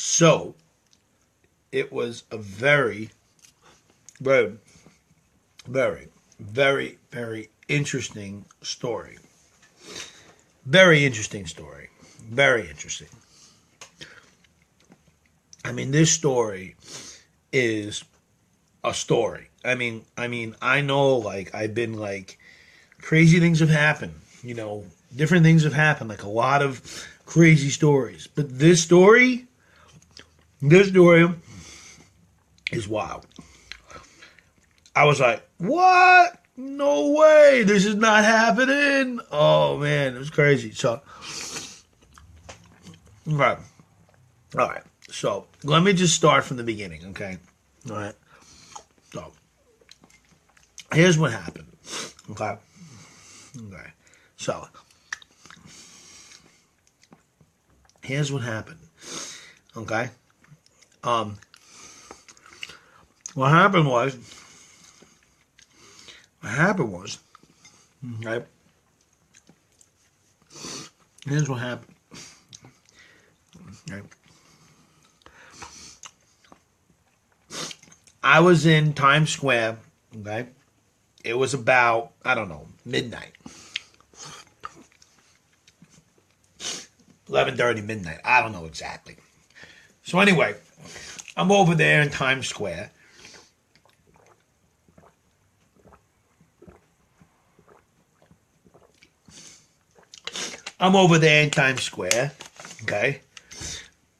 So, it was a very, very, very, very, very interesting story. Very interesting story. Very interesting. I mean, this story is a story. I mean, I know, like, I've been, like, crazy things have happened. You know, different things have happened. Like, a lot of crazy stories. But this story is wild. I was like, what? No way. This is not happening. Oh, man. It was crazy. So, all right. So, let me just start from the beginning, okay? All right. So, here's what happened, okay? Okay. So, here's what happened, okay? What happened was, okay? Here's what happened, okay? I was in Times Square, okay? It was about, I don't know, midnight. 11:30 midnight. I don't know exactly. So anyway, I'm over there in Times Square. Okay?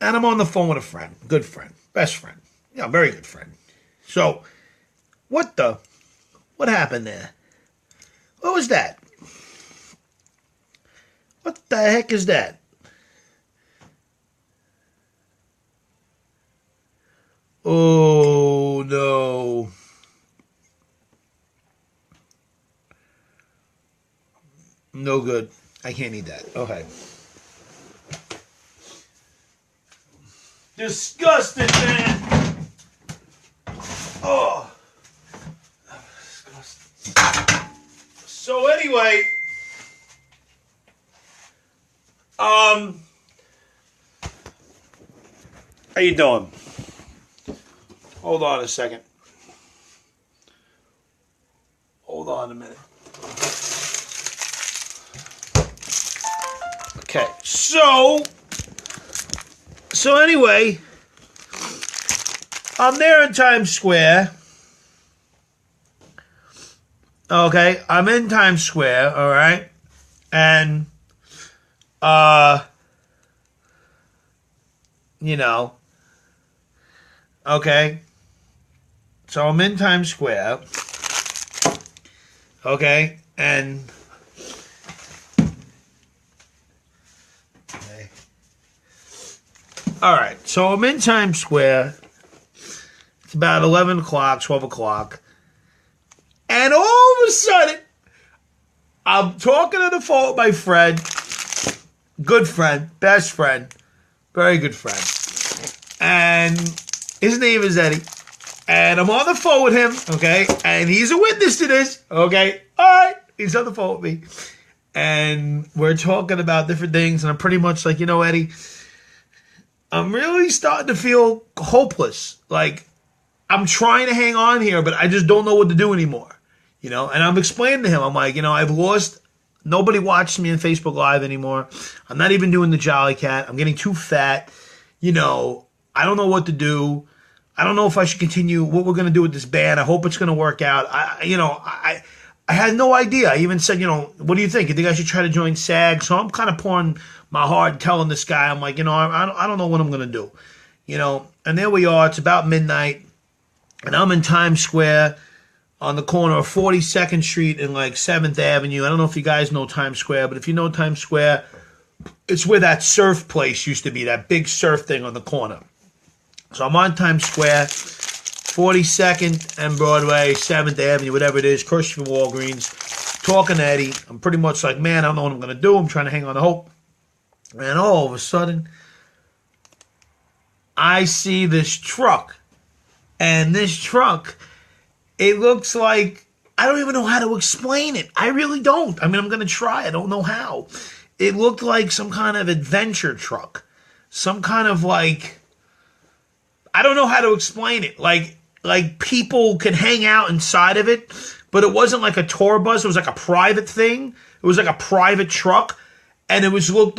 And I'm on the phone with a friend, good friend, best friend, very good friend. So, what happened there? What was that? What the heck is that? Oh, no. No good. I can't eat that. Okay. Disgusting, man. Oh. Disgusting. So anyway, how you doing? Hold on a second. Hold on a minute. Okay, so anyway, I'm there in Times Square. Okay, I'm in Times Square, all right? And, okay? So I'm in Times Square, okay? And, okay. All right, so I'm in Times Square. It's about 11 o'clock, 12 o'clock. And all of a sudden, I'm talking on the phone with my friend, good friend, best friend, very good friend. And his name is Eddie. And I'm on the phone with him, okay? And he's a witness to this, okay? All right. He's on the phone with me. And we're talking about different things. And I'm pretty much like, Eddie, I'm really starting to feel hopeless. Like, I'm trying to hang on here, but I just don't know what to do anymore. And I'm explaining to him, I'm like, I've lost, nobody watches me on Facebook Live anymore. I'm not even doing the Jolly Cat. I'm getting too fat. I don't know what to do. I don't know if I should continue what we're going to do with this band. I hope it's going to work out. I had no idea. I even said, what do you think? You think I should try to join SAG? So I'm kind of pouring my heart, telling this guy, I'm like, I don't know what I'm going to do. And there we are. It's about midnight. And I'm in Times Square on the corner of 42nd Street and like 7th Avenue. I don't know if you guys know Times Square, but if you know Times Square, it's where that surf place used to be, that big surf thing on the corner. So I'm on Times Square, 42nd and Broadway, 7th Avenue, whatever it is, Christopher Walgreens, talking to Eddie. I'm pretty much like, man, I don't know what I'm going to do. I'm trying to hang on to hope. And all of a sudden, I see this truck. And this truck, it looks like, I don't even know how to explain it. I really don't. I mean, I'm going to try. I don't know how. It looked like some kind of adventure truck. Some kind of like, I don't know how to explain it. Like people could hang out inside of it, but it wasn't like a tour bus. It was like a private thing. It was like a private truck, and it looked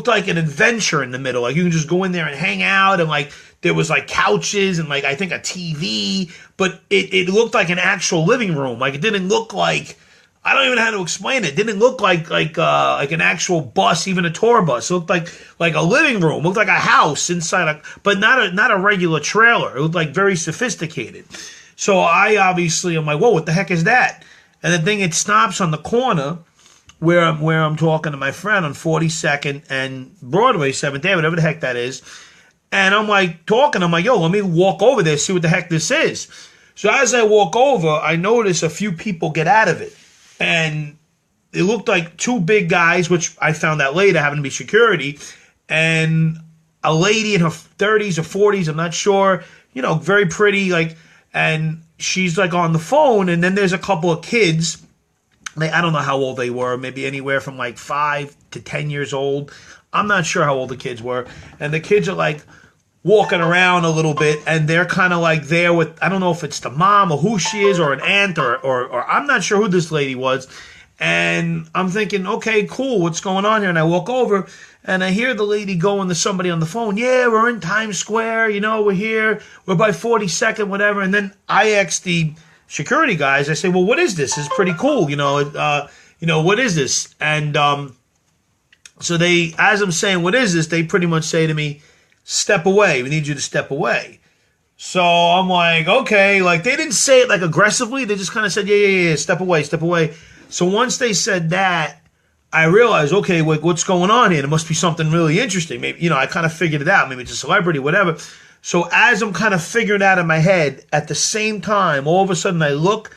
like an adventure in the middle. Like you can just go in there and hang out, and like there was like couches and like I think a TV, but it looked like an actual living room. Like it didn't look like, I don't even know how to explain it. It didn't look like an actual bus, even a tour bus. It looked like a living room. It looked like a house inside, but not a regular trailer. It looked like very sophisticated. So I obviously am like, whoa, what the heck is that? And the thing, it stops on the corner where I'm talking to my friend on 42nd and Broadway, 7th Avenue, whatever the heck that is. And I'm like talking. I'm like, yo, let me walk over there, see what the heck this is. So as I walk over, I notice a few people get out of it. And it looked like two big guys, which I found out later happened to be security, and a lady in her 30s or 40s, I'm not sure, very pretty, like, and she's like on the phone, and then there's a couple of kids. I don't know how old they were, maybe anywhere from like 5 to 10 years old. I'm not sure how old the kids were. And the kids are like walking around a little bit, and they're kind of like there with, I don't know if it's the mom or who she is, or an aunt, or I'm not sure who this lady was. And I'm thinking, okay, cool, what's going on here? And I walk over, and I hear the lady going to somebody on the phone. Yeah, we're in Times Square, we're here, we're by 42nd, whatever. And then I asked the security guys, I say, well, what is this? It's pretty cool, what is this? And so they, as I'm saying, what is this? They pretty much say to me, step away. We need you to step away. So I'm like, okay. Like, they didn't say it like aggressively. They just kind of said, yeah, step away, step away. So once they said that, I realized, okay, what's going on here? There must be something really interesting. Maybe, I kind of figured it out. Maybe it's a celebrity, whatever. So as I'm kind of figuring it out in my head, at the same time, all of a sudden I look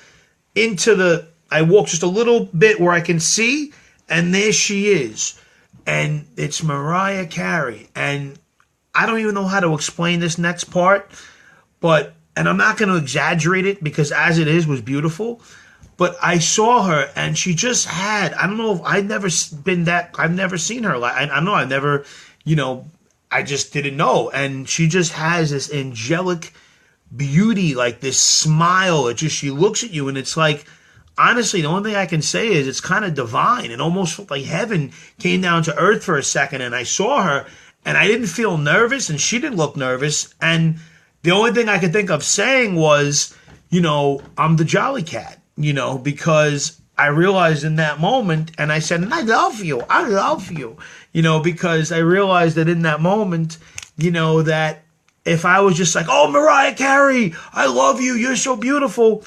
I walk just a little bit where I can see, and there she is. And it's Mariah Carey. And I don't even know how to explain this next part, and I'm not going to exaggerate it because as it is was beautiful, but I saw her and she just had, I don't know if I've never seen her. I don't know. I've never, I just didn't know. And she just has this angelic beauty, like this smile. She looks at you and it's like, honestly, the only thing I can say is it's kind of divine. It almost felt like heaven came down to earth for a second, and I saw her. And I didn't feel nervous, and she didn't look nervous. And the only thing I could think of saying was, I'm the Jolly Cat, because I realized in that moment, and I said, I love you, because I realized that in that moment, that if I was just like, oh, Mariah Carey, I love you, you're so beautiful,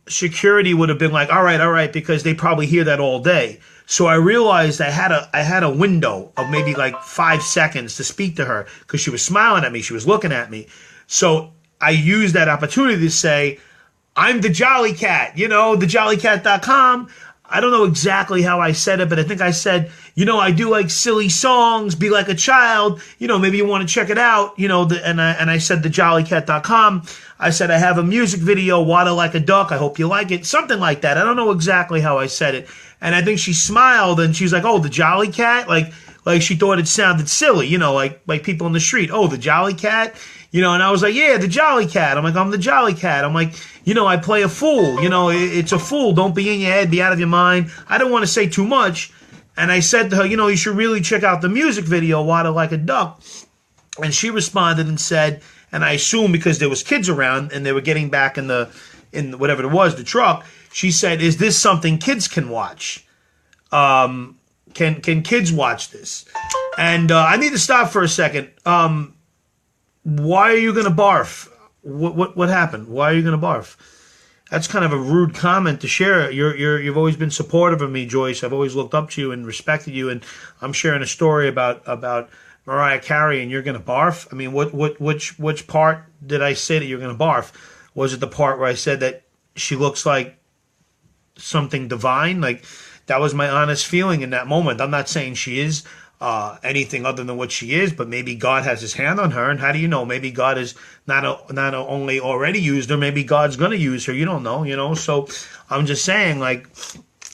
security would have been like, all right, because they probably hear that all day. So I realized I had a window of maybe like 5 seconds to speak to her because she was smiling at me. She was looking at me. So I used that opportunity to say, I'm the Jolly Cat, thejollycat.com. I don't know exactly how I said it, but I think I said, I do like silly songs, be like a child, maybe you want to check it out, and I said thejollycat.com. I said, I have a music video, Water Like a Duck. I hope you like it. Something like that. I don't know exactly how I said it. And I think she smiled and she's like, oh, the Jolly Cat? Like she thought it sounded silly, like people in the street. Oh, the Jolly Cat? And I was like, yeah, the Jolly Cat. I'm like, I'm the Jolly Cat. I'm like, I play a fool. It's a fool. Don't be in your head, be out of your mind. I don't want to say too much. And I said to her, you should really check out the music video, Water Like a Duck. And she responded and said, and I assume because there was kids around and they were getting back in whatever it was, the truck, she said, is this something kids can watch? Can kids watch this? And I need to stop for a second. Why are you going to barf? What happened? Why are you going to barf? That's kind of a rude comment to share. You've always been supportive of me, Joyce. I've always looked up to you and respected you, and I'm sharing a story about Mariah Carey, and you're going to barf? I mean, which part did I say that you're going to barf? Was it the part where I said that she looks like something divine? Like, that was my honest feeling in that moment. I'm not saying she is anything other than what she is, but maybe God has his hand on her, and how do you know? Maybe God has not only already used her, maybe God's going to use her. You don't know, So I'm just saying, like,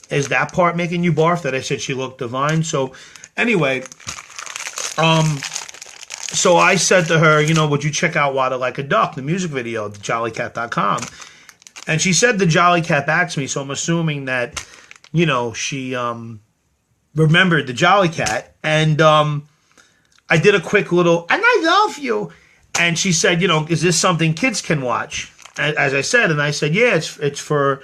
is that part making you barf that I said she looked divine? So anyway, So I said to her, would you check out Water Like a Duck, the music video, jollycat.com? And she said the Jolly Cat back to me, so I'm assuming that, she remembered the Jolly Cat. And I did a quick little, and I love you. And she said, is this something kids can watch? As I said, and I said, yeah, it's for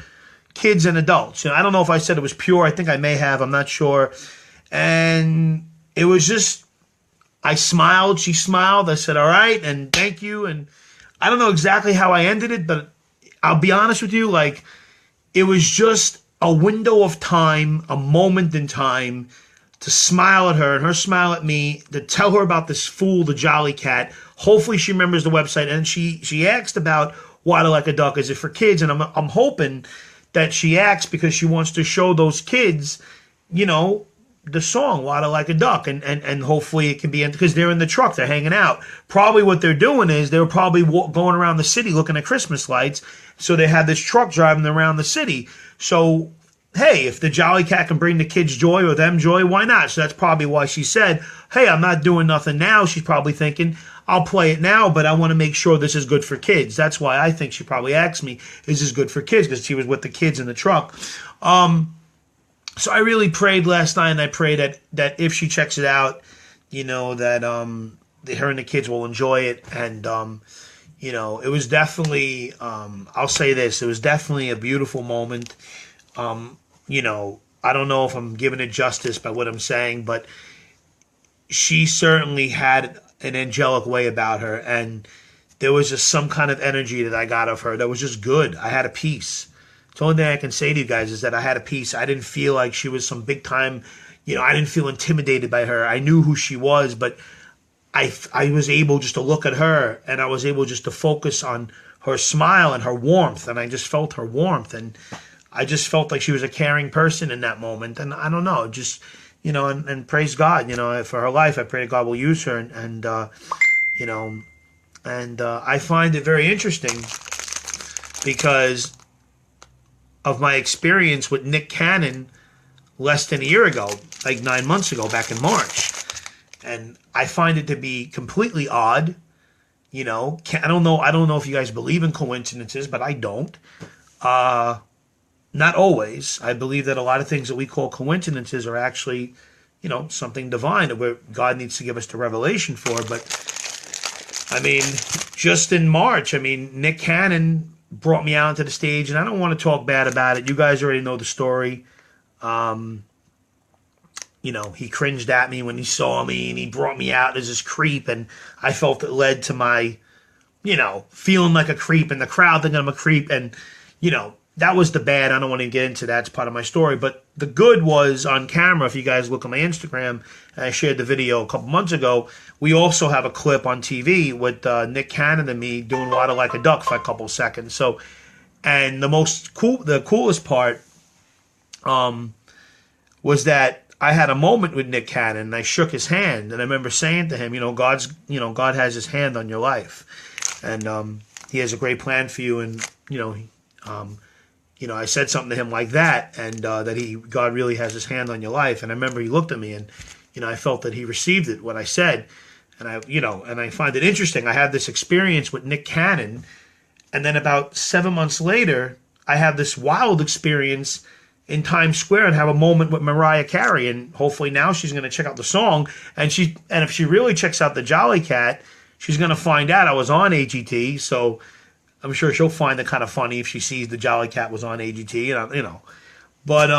kids and adults. I don't know if I said it was pure. I think I may have. I'm not sure. And it was just, I smiled. She smiled. I said, all right, and thank you. And I don't know exactly how I ended it, but I'll be honest with you, like, it was just a window of time, a moment in time to smile at her and her smile at me, to tell her about this fool, the Jolly Cat. Hopefully she remembers the website. And she asked about Water Like a Duck. Is it for kids? And I'm hoping that she asked because she wants to show those kids, the song Water Like a Duck, and hopefully it can be, because they're in the truck, they're hanging out. Probably what they're doing is they're probably going around the city looking at Christmas lights, so they have this truck driving around the city. So hey, if the Jolly Cat can bring the kids joy or them joy, why not? So that's probably why she said, hey, I'm not doing nothing now. She's probably thinking, I'll play it now, but I want to make sure this is good for kids. That's why I think she probably asked me, is this good for kids? Because she was with the kids in the truck. So I really prayed last night, and I prayed that if she checks it out, that her and the kids will enjoy it. And, it was definitely, I'll say this, it was definitely a beautiful moment. I don't know if I'm giving it justice by what I'm saying, but she certainly had an angelic way about her, and there was just some kind of energy that I got of her that was just good. I had a peace. The only thing I can say to you guys is that I had a peace. I didn't feel like she was some big time, I didn't feel intimidated by her. I knew who she was, but I was able just to look at her, and I was able just to focus on her smile and her warmth, and I just felt her warmth, and I just felt like she was a caring person in that moment. And I don't know, just, and praise God, for her life. I pray that God will use her, and I find it very interesting because of my experience with Nick Cannon less than a year ago, like 9 months ago, back in March. And I find it to be completely odd. I don't know if you guys believe in coincidences, but I don't. Not always. I believe that a lot of things that we call coincidences are actually, something divine where God needs to give us the revelation for. But, just in March, Nick Cannon brought me out onto the stage, and I don't want to talk bad about it. You guys already know the story. He cringed at me when he saw me, and he brought me out as this creep, and I felt it led to my, feeling like a creep, and the crowd thinking I'm a creep, and, that was the bad. I don't want to get into that. It's part of my story. But the good was on camera. If you guys look on my Instagram, and I shared the video a couple months ago, we also have a clip on TV with Nick Cannon and me doing Water Like a Duck for a couple of seconds. So, and the coolest part was that I had a moment with Nick Cannon, and I shook his hand, and I remember saying to him, God has his hand on your life, and he has a great plan for you, and I said something to him like that, and that God really has his hand on your life. And I remember he looked at me, and I felt that he received it, what I said, and I find it interesting. I had this experience with Nick Cannon, and then about 7 months later, I have this wild experience in Times Square and have a moment with Mariah Carey, and hopefully now she's going to check out the song, and if she really checks out the Jolly Cat, she's going to find out I was on AGT. So I'm sure she'll find it kind of funny if she sees the Jolly Cat was on AGT, But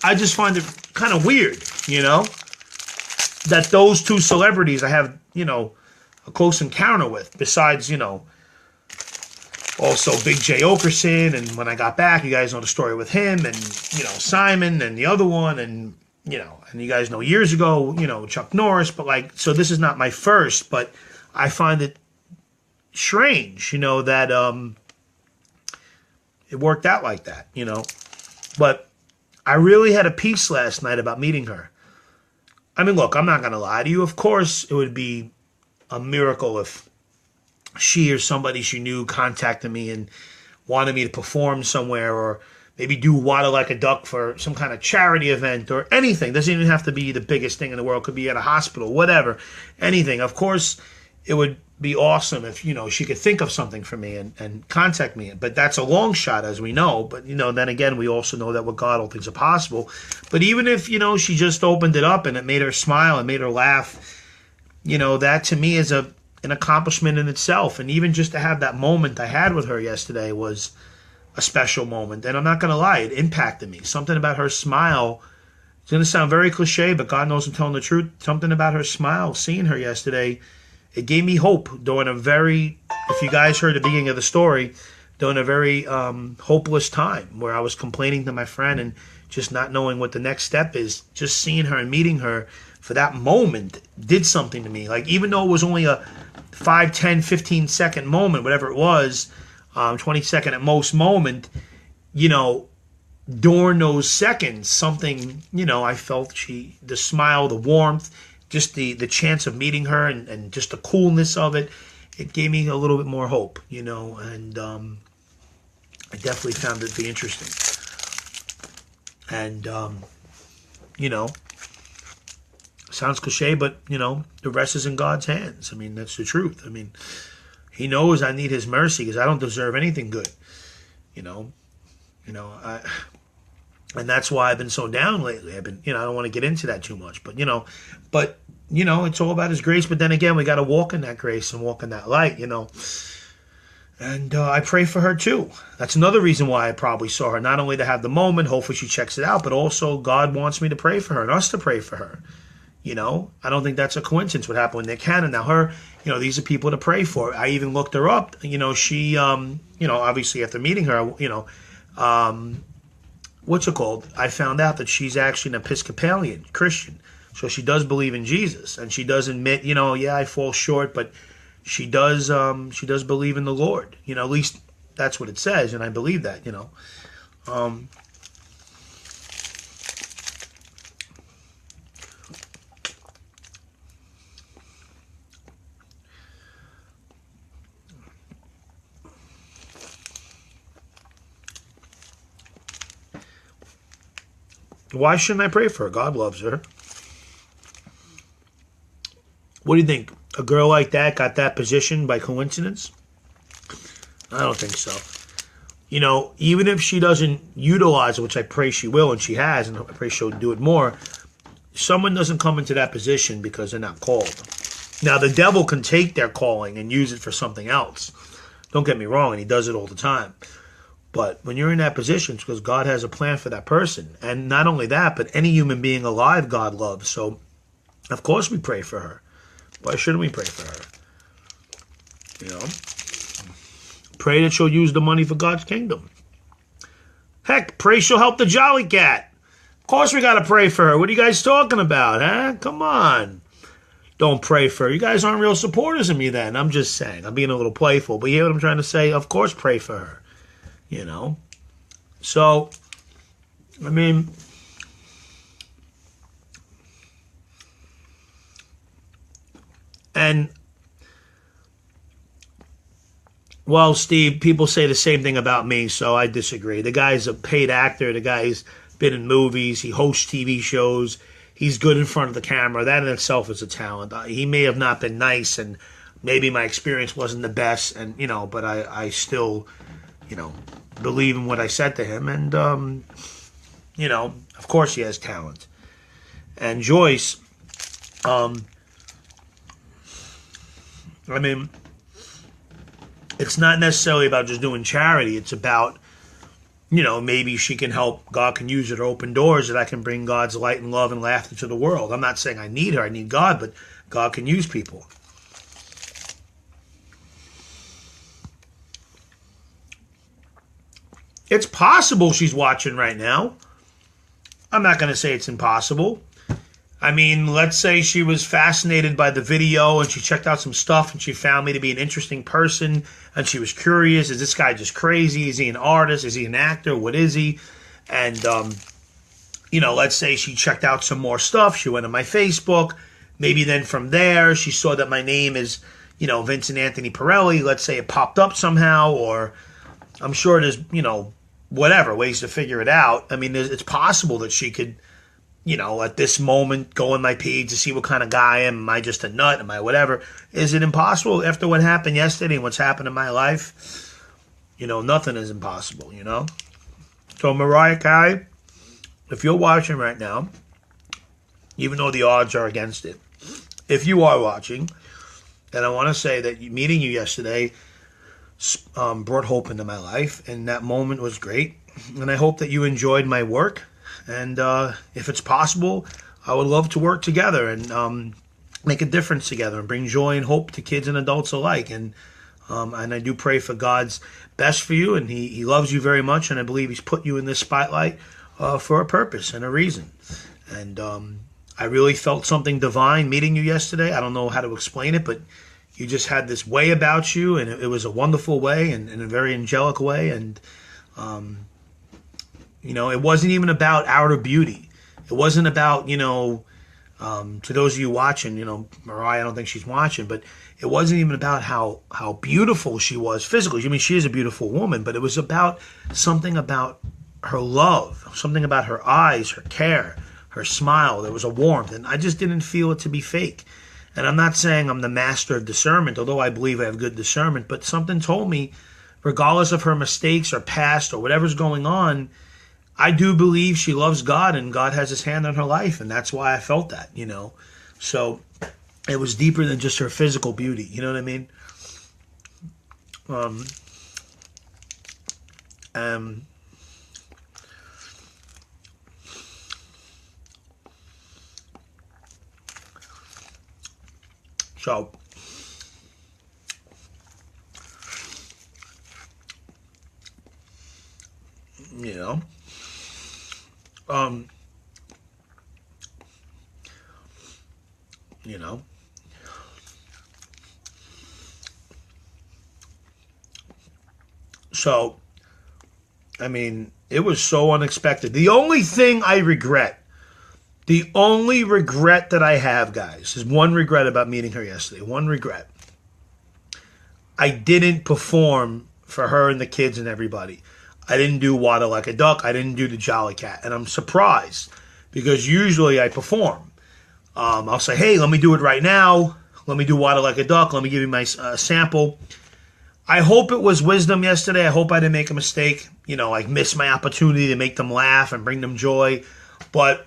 I just find it kind of weird, that those two celebrities I have, a close encounter with, besides, also Big J. Okerson, and when I got back, you guys know the story with him, and, Simon, and the other one, and, and you guys know years ago, Chuck Norris, but so this is not my first, but I find it strange, that it worked out like that, But I really had a peace last night about meeting her. Look, I'm not going to lie to you. Of course, it would be a miracle if she or somebody she knew contacted me and wanted me to perform somewhere, or maybe do water like a duck for some kind of charity event or anything. Doesn't even have to be the biggest thing in the world. Could be at a hospital, whatever, anything. Of course, it would be awesome if, she could think of something for me and contact me. But that's a long shot, as we know. But, then again, we also know that with God, all things are possible. But even if, she just opened it up and it made her smile and made her laugh, that to me is an accomplishment in itself. And even just to have that moment I had with her yesterday was a special moment. And I'm not going to lie, it impacted me. Something about her smile, it's going to sound very cliche, but God knows I'm telling the truth. Something about her smile, seeing her yesterday, it gave me hope during a very, if you guys heard the beginning of the story, during a very hopeless time where I was complaining to my friend and just not knowing what the next step is. Just seeing her and meeting her for that moment did something to me. Like, even though it was only a 5, 10, 15 second moment, whatever it was, 20 second at most moment, during those seconds, something, I felt the smile, the warmth, just the chance of meeting her and just the coolness of it, it gave me a little bit more hope, and I definitely found it to be interesting. And, sounds cliche, but, the rest is in God's hands. I mean, that's the truth. I mean, He knows I need His mercy because I don't deserve anything good, and that's why I've been so down lately. I've been, I don't want to get into that too much, but, it's all about His grace. But then again, we got to walk in that grace and walk in that light, And I pray for her too. That's another reason why I probably saw her. Not only to have the moment, hopefully she checks it out, but also God wants me to pray for her and us to pray for her. I don't think that's a coincidence what happened with Nick Cannon. Now her, these are people to pray for. I even looked her up. She, obviously after meeting her, what's it called? I found out that she's actually an Episcopalian Christian. So she does believe in Jesus, and she does admit, yeah, I fall short, but she does believe in the Lord. At least that's what it says, and I believe that, Why shouldn't I pray for her? God loves her. What do you think? A girl like that got that position by coincidence? I don't think so. Even if she doesn't utilize it, which I pray she will, and she has, and I pray she'll do it more, someone doesn't come into that position because they're not called. Now, the devil can take their calling and use it for something else. Don't get me wrong, and he does it all the time. But when you're in that position, it's because God has a plan for that person. And not only that, but any human being alive, God loves. So, of course we pray for her. Why shouldn't we pray for her? Pray that she'll use the money for God's kingdom. Heck, pray she'll help the Jolly Cat. Of course we got to pray for her. What are you guys talking about, huh? Come on. Don't pray for her. You guys aren't real supporters of me then. I'm just saying. I'm being a little playful. But you hear what I'm trying to say? Of course pray for her. So, I mean, and, well, Steve, people say the same thing about me, so I disagree. The guy's a paid actor. The guy's been in movies. He hosts TV shows. He's good in front of the camera. That in itself is a talent. He may have not been nice, and maybe my experience wasn't the best, and, but I still, believe in what I said to him. And, of course he has talent. And Joyce, I mean, it's not necessarily about just doing charity. It's about, maybe she can help. God can use her to open doors that I can bring God's light and love and laughter to the world. I'm not saying I need her. I need God, but God can use people. It's possible she's watching right now. I'm not going to say it's impossible. I mean, let's say she was fascinated by the video and she checked out some stuff and she found me to be an interesting person and she was curious. Is this guy just crazy? Is he an artist? Is he an actor? What is he? And, let's say she checked out some more stuff. She went on my Facebook. Maybe then from there she saw that my name is, Vincent Anthony Pirelli. Let's say it popped up somehow, or I'm sure there's, whatever, ways to figure it out. I mean, it's possible that she could, at this moment, go on my page to see what kind of guy I am. Am I just a nut? Am I whatever? Is it impossible after what happened yesterday and what's happened in my life? Nothing is impossible, So Mariah Carey, if you're watching right now, even though the odds are against it, if you are watching, then I want to say that meeting you yesterday brought hope into my life, and that moment was great. And I hope that you enjoyed my work. And if it's possible, I would love to work together and make a difference together and bring joy and hope to kids and adults alike. And I do pray for God's best for you, and He loves you very much, and I believe He's put you in this spotlight for a purpose and a reason. And I really felt something divine meeting you yesterday. I don't know how to explain it, but you just had this way about you, and it was a wonderful way and in a very angelic way. And, it wasn't even about outer beauty. It wasn't about, to those of you watching, Mariah, I don't think she's watching, but it wasn't even about how beautiful she was physically. I mean, she is a beautiful woman, but it was about something about her love, something about her eyes, her care, her smile. There was a warmth, and I just didn't feel it to be fake. And I'm not saying I'm the master of discernment, although I believe I have good discernment, but something told me, regardless of her mistakes or past or whatever's going on, I do believe she loves God and God has His hand on her life, and that's why I felt that, So it was deeper than just her physical beauty, you know what I mean? So, So, I mean, it was so unexpected. The only thing I regret, the only regret that I have, guys, is one regret about meeting her yesterday. One regret. I didn't perform for her and the kids and everybody. I didn't do Water Like a Duck. I didn't do the Jolly Cat. And I'm surprised because usually I perform. I'll say, hey, let me do it right now. Let me do Water Like a Duck. Let me give you my sample. I hope it was wisdom yesterday. I hope I didn't make a mistake, miss my opportunity to make them laugh and bring them joy. But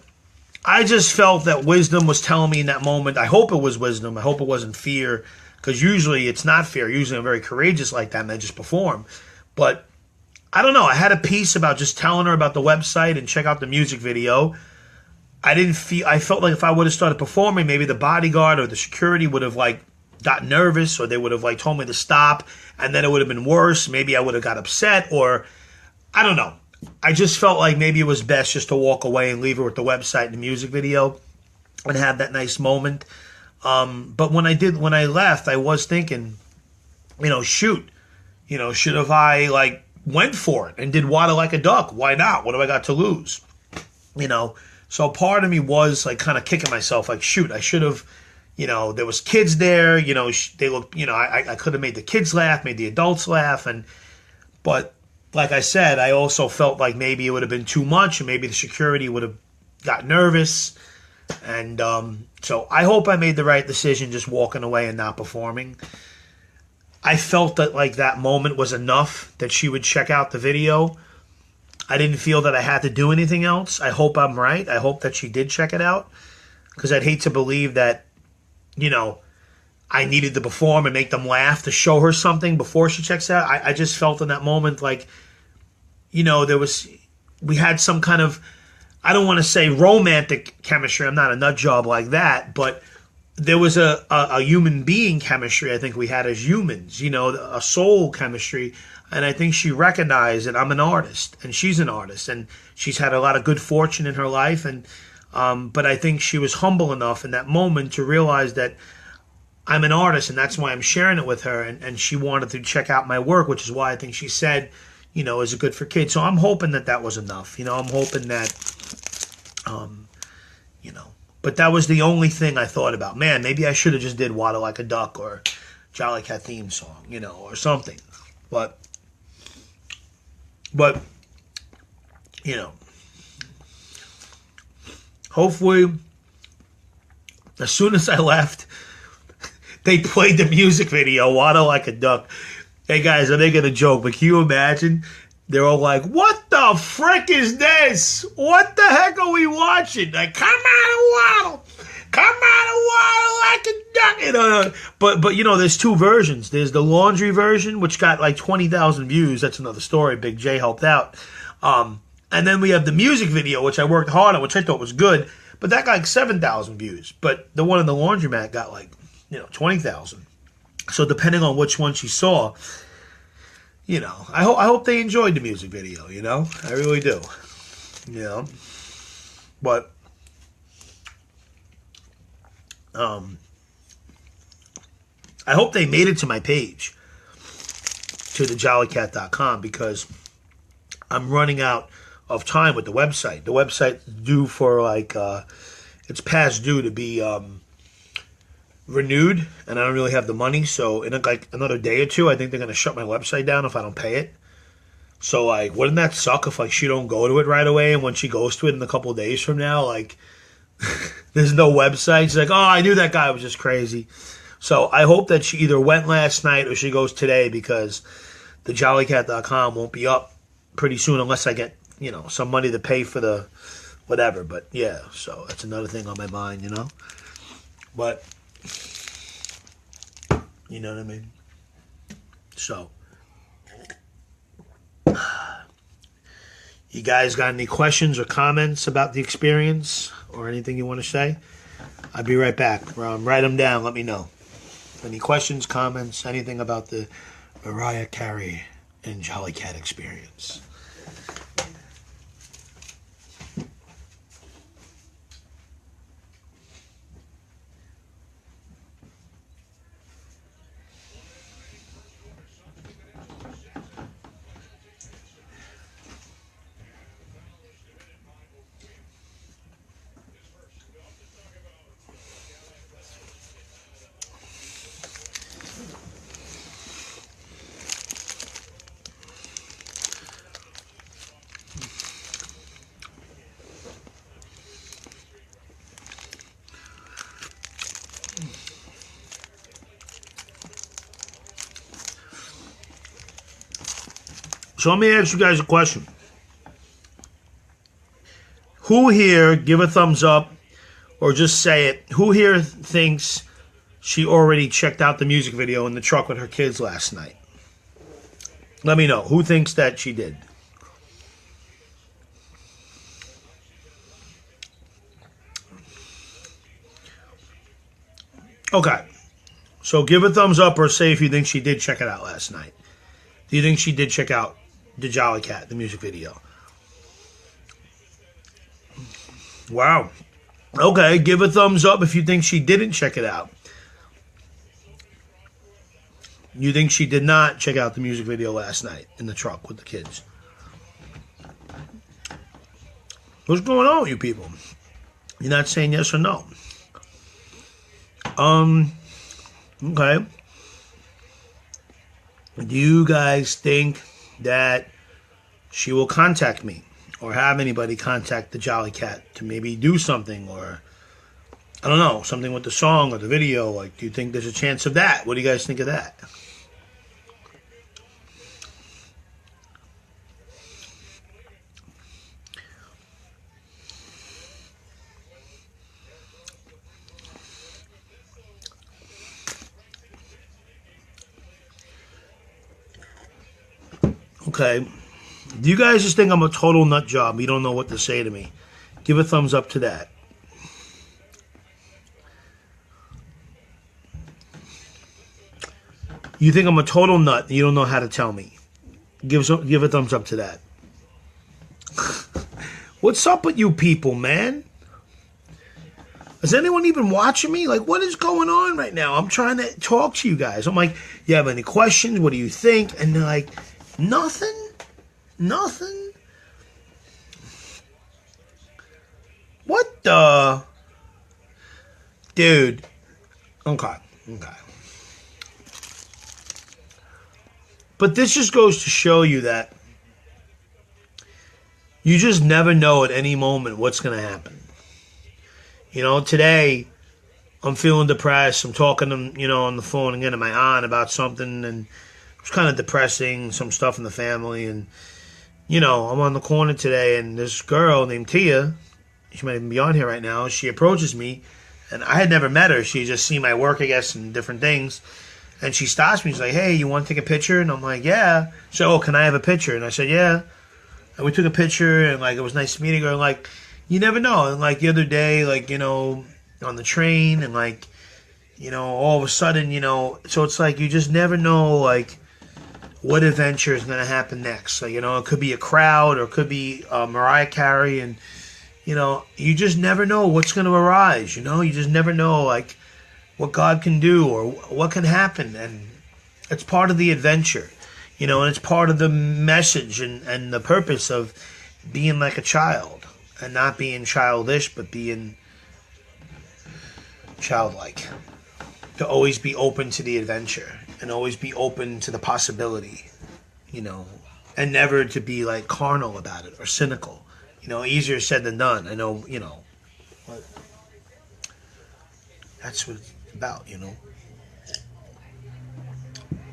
I just felt that wisdom was telling me in that moment. I hope it was wisdom. I hope it wasn't fear, because usually it's not fear. Usually I'm very courageous like that and I just perform. But I don't know. I had a piece about just telling her about the website and check out the music video. I felt like if I would have started performing, maybe the bodyguard or the security would have got nervous, or they would have told me to stop, and then it would have been worse. Maybe I would have got upset, or I don't know. I just felt like maybe it was best just to walk away and leave her with the website and the music video and have that nice moment. But when I left, I was thinking, shoot, should have I went for it and did Water Like a Duck? Why not? What have I got to lose? So part of me was kind of kicking myself, shoot, I should have, there was kids there, they looked, I could have made the kids laugh, made the adults laugh. But like I said, I also felt like maybe it would have been too much, and maybe the security would have got nervous. And so I hope I made the right decision just walking away and not performing. I felt that that moment was enough that she would check out the video. I didn't feel that I had to do anything else. I hope I'm right. I hope that she did check it out, because I'd hate to believe that, I needed to perform and make them laugh to show her something before she checks out. I just felt in that moment we had some kind of, I don't want to say romantic chemistry. I'm not a nut job like that, but there was a human being chemistry I think we had as humans, a soul chemistry. And I think she recognized that I'm an artist and she's an artist, and she's had a lot of good fortune in her life. And but I think she was humble enough in that moment to realize that I'm an artist, and that's why I'm sharing it with her. And she wanted to check out my work, which is why I think she said, is it good for kids? So I'm hoping that was enough. I'm hoping that, but that was the only thing I thought about. Man, maybe I should have just did Water Like a Duck or Jolly Cat theme song, or something. But you know, hopefully, as soon as I left, they played the music video, Waddle Like a Duck. Hey guys, I'm making a joke, but can you imagine? They're all like, what the frick is this? What the heck are we watching? Like, come on and waddle. Come on and waddle like a duck. You know, but you know, there's two versions. There's the laundry version, which got like 20,000 views. That's another story. Big J helped out. And then we have the music video, which I worked hard on, which I thought was good. But that got like 7,000 views. But the one in the laundromat got like, 20,000. So depending on which one she saw, I hope they enjoyed the music video, I really do. But I hope they made it to my page, to thejollycat.com, because I'm running out of time with the website. The website's due for it's past due to be renewed, and I don't really have the money, so in like another day or two, I think they're going to shut my website down if I don't pay it. So wouldn't that suck if she don't go to it right away, and when she goes to it in a couple of days from now, there's no website? She's like, oh, I knew that guy was just crazy. So I hope that she either went last night or she goes today, because thejollycat.com won't be up pretty soon unless I get, some money to pay for the whatever. But yeah, so that's another thing on my mind, But you know what I mean? So, you guys got any questions or comments about the experience or anything you want to say? I'll be right back. Write them down. Let me know. Any questions, comments, anything about the Mariah Carey and Jolly Cat experience? So let me ask you guys a question. Who here, give a thumbs up or just say it, who here thinks she already checked out the music video in the truck with her kids last night? Let me know. Who thinks that she did? Okay. So give a thumbs up or say if you think she did check it out last night. Do you think she did check out the Jolly Cat, the music video? Wow. Okay, give a thumbs up if you think she didn't check it out. You think she did not check out the music video last night in the truck with the kids? What's going on with you people? You're not saying yes or no. Okay. Do you guys think that she will contact me or have anybody contact the Jolly Cat to maybe do something, or I don't know, something with the song or the video? Do you think there's a chance of that? What do you guys think of that? Okay. Do you guys just think I'm a total nut job? You don't know what to say to me? Give a thumbs up to that. You think I'm a total nut and you don't know how to tell me? Give a thumbs up to that. What's up with you people, man? Is anyone even watching me? What is going on right now? I'm trying to talk to you guys. I'm like, you have any questions? What do you think? And they're like, nothing? Nothing? What the? Dude. Okay. But this just goes to show you that You just never know at any moment what's going to happen. You know, today I'm feeling depressed. I'm talking to, you know, on the phone again to my aunt about something, and it's kind of depressing, some stuff in the family. And, you know, I'm on the corner today, and this girl named Tia, she might even be on here right now, she approaches me, and I had never met her. She just seen my work, I guess, and different things. And she stops me. She's like, hey, you want to take a picture? And I'm like, yeah. So, oh, can I have a picture? And I said, yeah. And we took a picture, and, like, it was nice meeting her. And, like, you never know. And, like, the other day, like, you know, on the train, and, like, you know, all of a sudden, you know, so it's like you just never know, like, what adventure is going to happen next. So, you know, it could be a crowd, or it could be Mariah Carey, and, you know, you just never know what's going to arise, you know? You just never know, like, what God can do or what can happen. And it's part of the adventure, you know, and it's part of the message and the purpose of being like a child, and not being childish, but being childlike. To always be open to the adventure, and always be open to the possibility, you know, and never to be like carnal about it or cynical. You know, easier said than done. I know, you know, but that's what it's about, you know.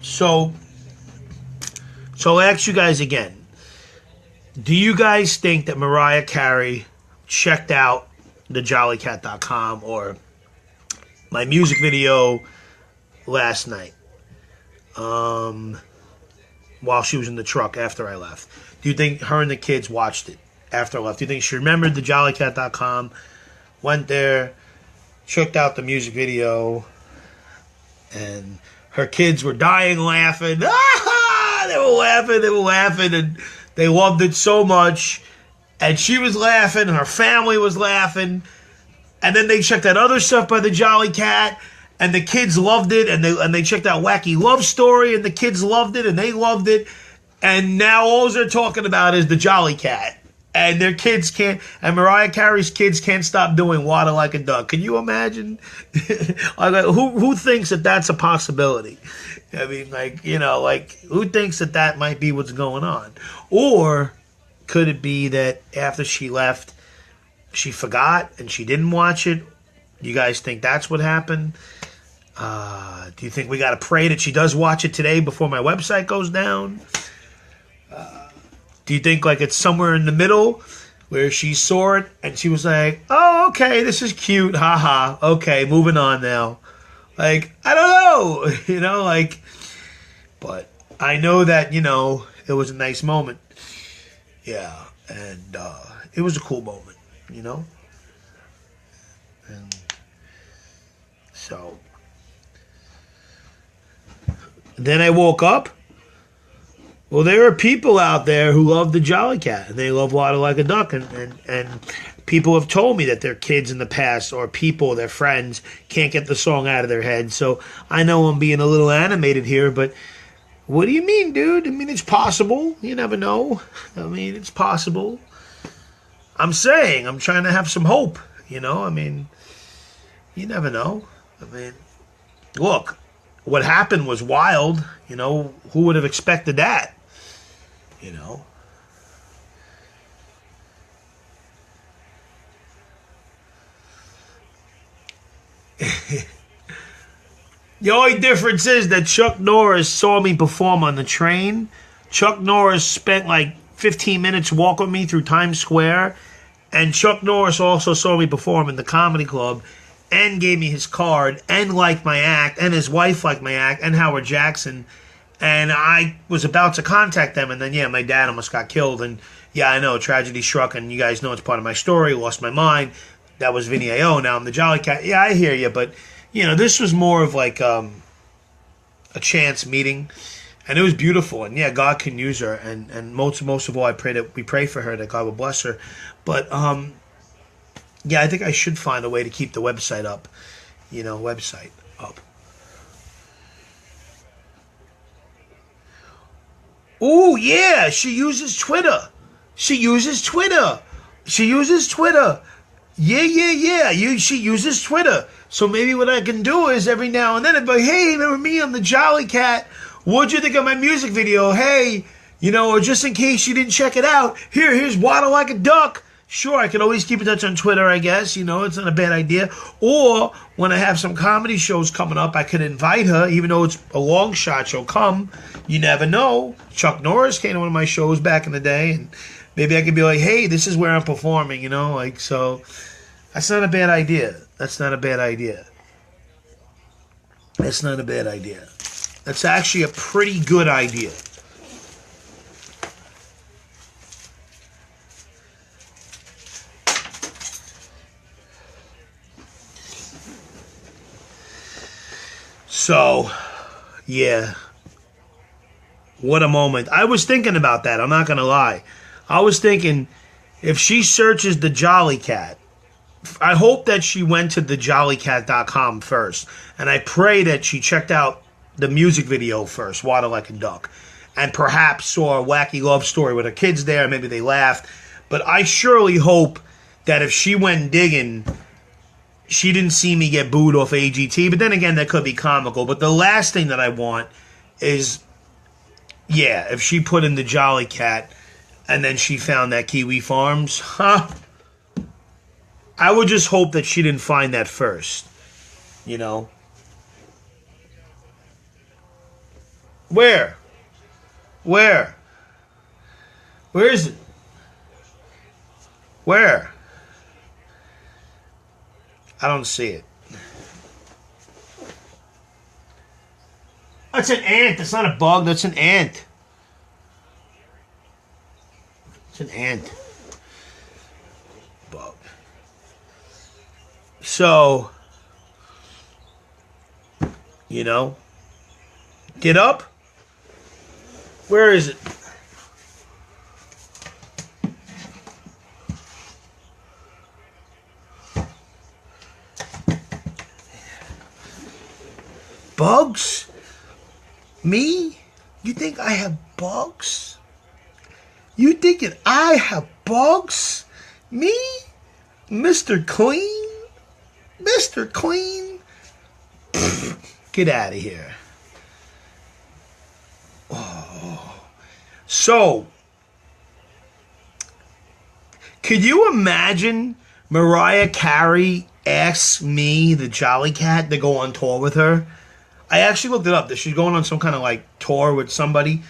So I'll ask you guys again. Do you guys think that Mariah Carey checked out the jollycat.com or my music video last night while she was in the truck after I left? Do you think her and the kids watched it after I left? Do you think she remembered the jollycat.com, went there, checked out the music video, and her kids were dying laughing? Ah! They were laughing, and they loved it so much. And she was laughing, and her family was laughing. And then they checked out other stuff by the Jolly Cat, and the kids loved it. And they checked out Wacky Love Story, and the kids loved it, and they loved it. And now all they're talking about is the Jolly Cat. And their kids can't, and Mariah Carey's kids can't stop doing Water Like a Duck. Can you imagine? Like, who thinks that that's a possibility? I mean, like, you know, like, who thinks that that might be what's going on? Or could it be that after she left, she forgot and she didn't watch it? You guys think that's what happened? Do you think we got to pray that she does watch it today before my website goes down? Do you think, like, it's somewhere in the middle where she saw it and she was like, oh, okay, this is cute, haha, okay, moving on now? Like, I don't know, you know, like, but I know that, you know, it was a nice moment. Yeah, and it was a cool moment, you know? And so, then I woke up. Well, there are people out there who love the Jolly Cat, and they love Water Like a Duck, and people have told me that their kids in the past, or people, their friends, can't get the song out of their head. So I know I'm being a little animated here, but what do you mean, dude? I mean, it's possible. You never know. I mean, it's possible. I'm saying, I'm trying to have some hope, you know? I mean, you never know. I mean, look, what happened was wild. You know, who would have expected that? You know? The only difference is that Chuck Norris saw me perform on the train. Chuck Norris spent like 15 minutes walking me through Times Square. And Chuck Norris also saw me perform in the comedy club and gave me his card and liked my act, and his wife liked my act, and Howard Jackson. And I was about to contact them, and then, yeah, my dad almost got killed. And, yeah, I know, tragedy struck, and you guys know it's part of my story. Lost my mind. That was Vinny A.O. Now I'm the Jolly Cat. Yeah, I hear you, but, you know, this was more of like a chance meeting, and it was beautiful. And, yeah, God can use her, and most of all, we pray for her, that God will bless her. But, yeah, I think I should find a way to keep the website up, up. Oh, yeah, she uses Twitter. She uses Twitter. She uses Twitter. So maybe what I can do is every now and then, I'd be like, hey, remember me? I'm the Jolly Cat. What'd you think of my music video? Hey, Or just in case you didn't check it out, here's Waddle Like a Duck. Sure, I can always keep in touch on Twitter, I guess. It's not a bad idea. Or when I have some comedy shows coming up, I could invite her, even though it's a long shot, she'll come. You never know. Chuck Norris came to one of my shows back in the day, and maybe I could be like, hey, this is where I'm performing, so that's not a bad idea. That's not a bad idea. That's not a bad idea. That's actually a pretty good idea. So, yeah. What a moment. I was thinking about that. I'm not going to lie. I was thinking, if she searches the Jolly Cat, I hope that she went to thejollycat.com first. And I pray that she checked out the music video first, Water Like a Duck. And perhaps saw a wacky love story with her kids there. Maybe they laughed. But I surely hope that if she went digging, she didn't see me get booed off AGT. But then again, that could be comical. But the last thing that I want is, if she put in the Jolly Cat and then she found that Kiwi Farms, I would just hope that she didn't find that first. Where? Where is it? Where? I don't see it. That's an ant. That's not a bug. That's an ant. It's an ant. Bug. So, get up. Where is it? Bugs? Me? You think I have bugs? You thinking I have bugs? Me? Mr. Clean? Mr. Clean? Get out of here. Oh. So, could you imagine Mariah Carey asks me, the Jolly Cat, to go on tour with her? I actually looked it up. That she's going on some kind of tour with somebody,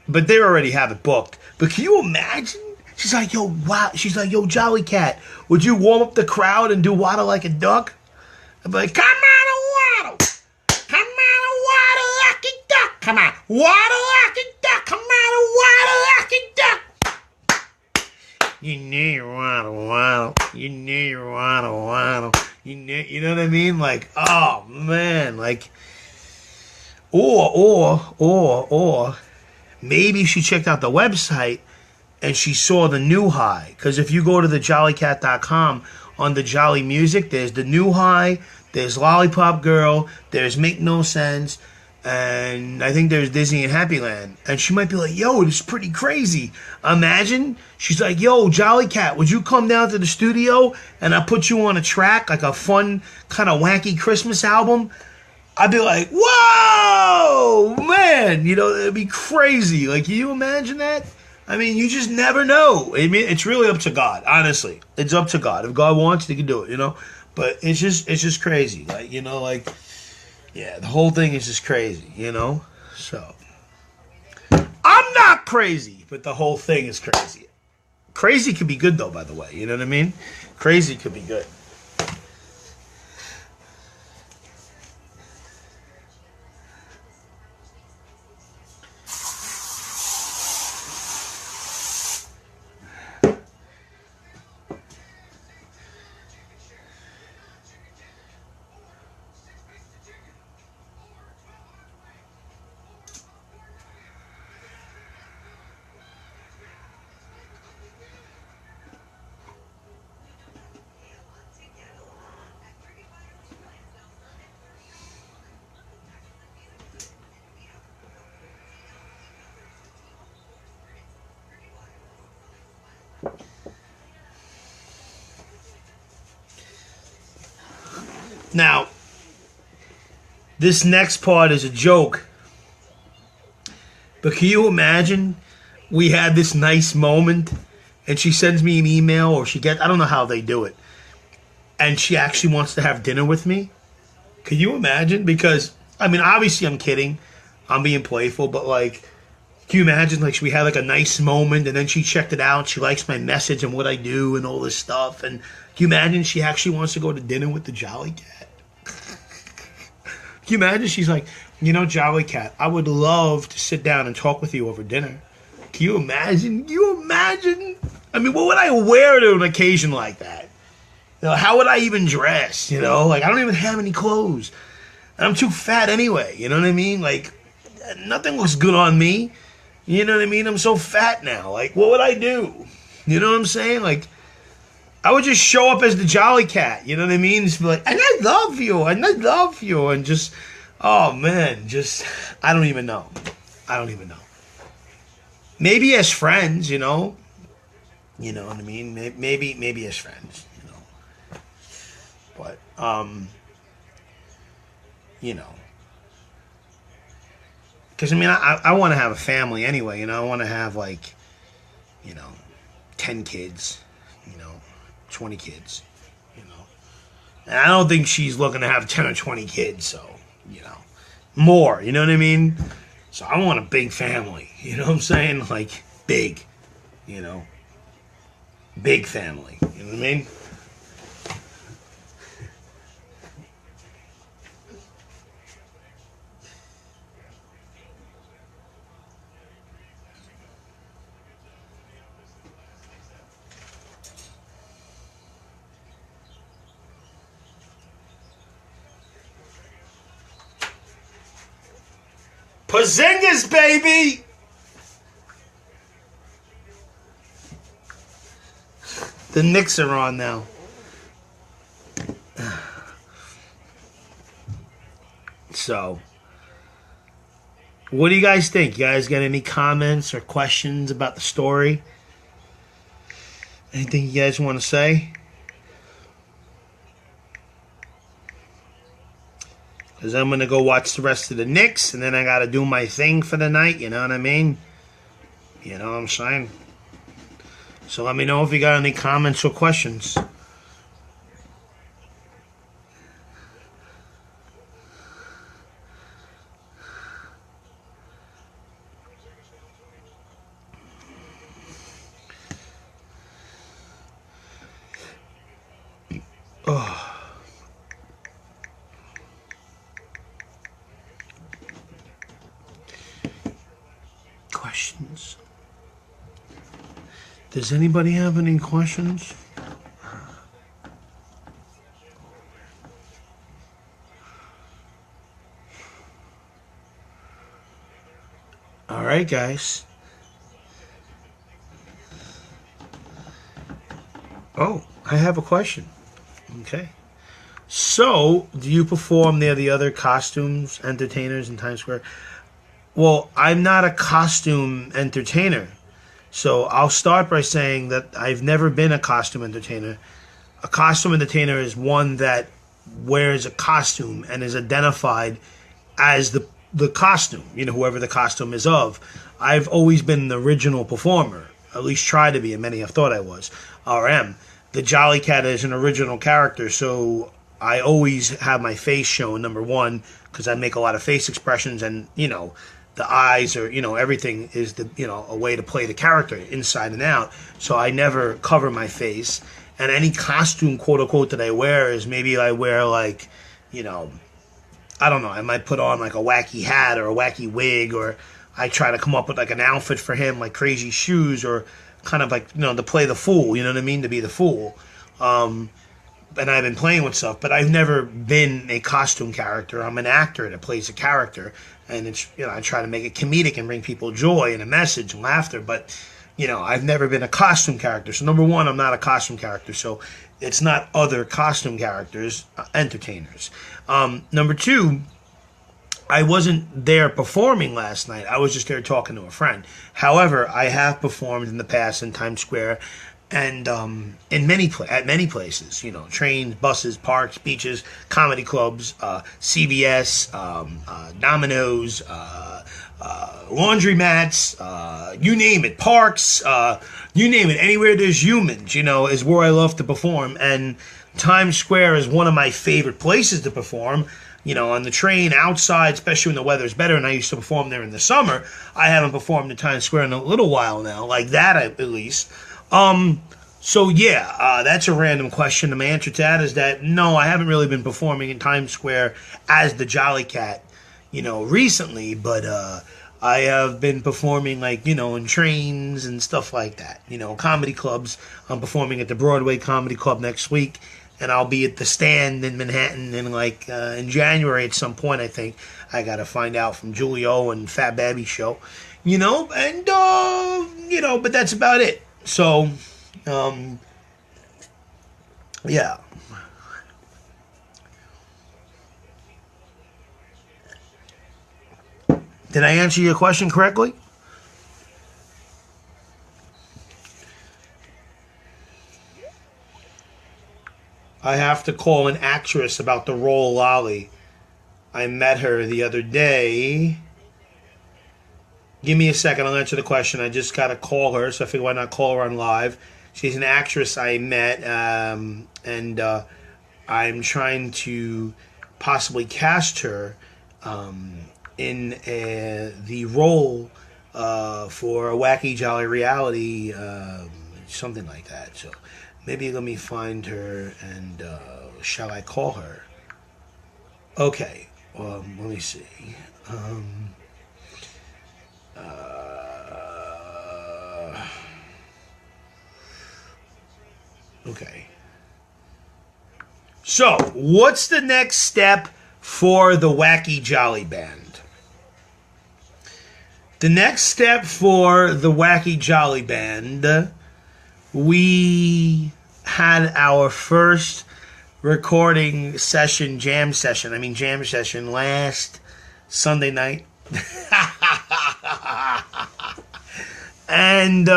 but they already have it booked. But can you imagine? She's like, yo, wow. She's like, yo, Jolly Cat, would you warm up the crowd and do Waddle Like a Duck? I'd be like, come on and waddle. Come on and waddle like a duck. Come on, waddle like a duck. Come on and waddle like a duck. You know you waddle, waddle. You know you waddle, waddle. You know what I mean? Oh, man, Or maybe she checked out the website and she saw the new high. Because if you go to thejollycat.com, on the Jolly Music, there's the new high, there's Lollipop Girl, there's Make No Sense, and I think there's Disney and Happy Land. And she might be like, yo, this is pretty crazy. Imagine, she's like, yo, Jolly Cat, would you come down to the studio and I'll put you on a track, a fun, kind of wacky Christmas album? I'd be like, whoa, man, it'd be crazy. Can you imagine that? I mean, you just never know. I mean, it's really up to God, honestly. It's up to God. If God wants, he can do it, But it's just crazy. The whole thing is just crazy, So, I'm not crazy, but the whole thing is crazy. Crazy could be good, though, by the way. You know what I mean? Crazy could be good. Now, this next part is a joke. But can you imagine we had this nice moment, and she sends me an email, or I don't know how they do it, and she actually wants to have dinner with me. Could you imagine? Because, I mean, obviously I'm kidding. I'm being playful, but like, can you imagine, like, we had like a nice moment, and then she checked it out, she likes my message and what I do and all this stuff, and can you imagine she actually wants to go to dinner with the Jolly Cat? Can you imagine? She's like, you know, Jolly Cat, I would love to sit down and talk with you over dinner. Can you imagine? Can you imagine? I mean, what would I wear to an occasion like that? You know, how would I even dress? You know, like, I don't even have any clothes. And I'm too fat anyway, you know what I mean? Like, nothing looks good on me. You know what I mean? I'm so fat now. Like, what would I do? You know what I'm saying? Like, I would just show up as the Jolly Cat. You know what I mean? Just be like, and I love you, and I love you, and just, oh man, just, I don't even know. I don't even know. Maybe as friends, you know. You know what I mean? Maybe as friends, you know. But, you know. Because, I mean, I want to have a family anyway, you know. I want to have, like, you know, 10 kids, you know, 20 kids, you know. And I don't think she's looking to have 10 or 20 kids, so, you know, more, you know what I mean? So I want a big family, you know what I'm saying? Like, big, you know. Big family, you know what I mean? Porzingis, baby! The Knicks are on now. So, what do you guys think? You guys got any comments or questions about the story? Anything you guys want to say? Because I'm going to go watch the rest of the Knicks, and then I got to do my thing for the night, you know what I mean? You know what I'm saying? So let me know if you got any comments or questions. Oh. Questions? Does anybody have any questions? All right, guys. Oh, I have a question. Okay. So, do you perform near the other costumes entertainers in Times Square? Well, I'm not a costume entertainer. So I'll start by saying that I've never been a costume entertainer. A costume entertainer is one that wears a costume and is identified as the costume, you know, whoever the costume is of. I've always been an original performer, at least try to be, and many have thought I was, or am. The Jolly Cat is an original character, so I always have my face shown, number one, because I make a lot of face expressions, and, you know, the eyes or, you know, everything is the, you know, a way to play the character inside and out. So I never cover my face. And any costume, quote unquote, that I wear is maybe I wear like, you know, I don't know, I might put on like a wacky hat or a wacky wig, or I try to come up with like an outfit for him, like crazy shoes, or kind of like, you know, to play the fool, you know what I mean? To be the fool. And I've been playing with stuff, but I've never been a costume character. I'm an actor that plays a character, and it's, you know, I try to make it comedic and bring people joy and a message and laughter, but, you know, I've never been a costume character. So number one, I'm not a costume character, so it's not other costume characters, entertainers. Number two, I wasn't there performing last night. I was just there talking to a friend. However, I have performed in the past in Times Square, and in at many places, you know, trains, buses, parks, beaches, comedy clubs, CVS, Domino's, laundromats, you name it, parks, you name it, anywhere there's humans, is where I love to perform. And Times Square is one of my favorite places to perform. On the train, outside, especially when the weather's better, and I used to perform there in the summer. I haven't performed in Times Square in a little while now, like that at least. So yeah, that's a random question. And my answer to that is that no, I haven't really been performing in Times Square as the Jolly Cat, recently, but I have been performing in trains and stuff like that, comedy clubs. I'm performing at the Broadway Comedy Club next week, and I'll be at the Stand in Manhattan in January at some point, I think. I got to find out from Julio and Fat Babby show, and but that's about it. So, yeah. Did I answer your question correctly? I have to call an actress about the role Lolly. I met her the other day. Give me a second, I'll answer the question. I just got to call her, so I figure why not call her on live. She's an actress I met, and I'm trying to possibly cast her in the role for a Wacky Jolly Reality, something like that. So maybe let me find her, and shall I call her? Okay, let me see. Okay. So, what's the next step for the Wacky Jolly Band? The next step for the Wacky Jolly Band, we had our first recording session, jam session last Sunday night. And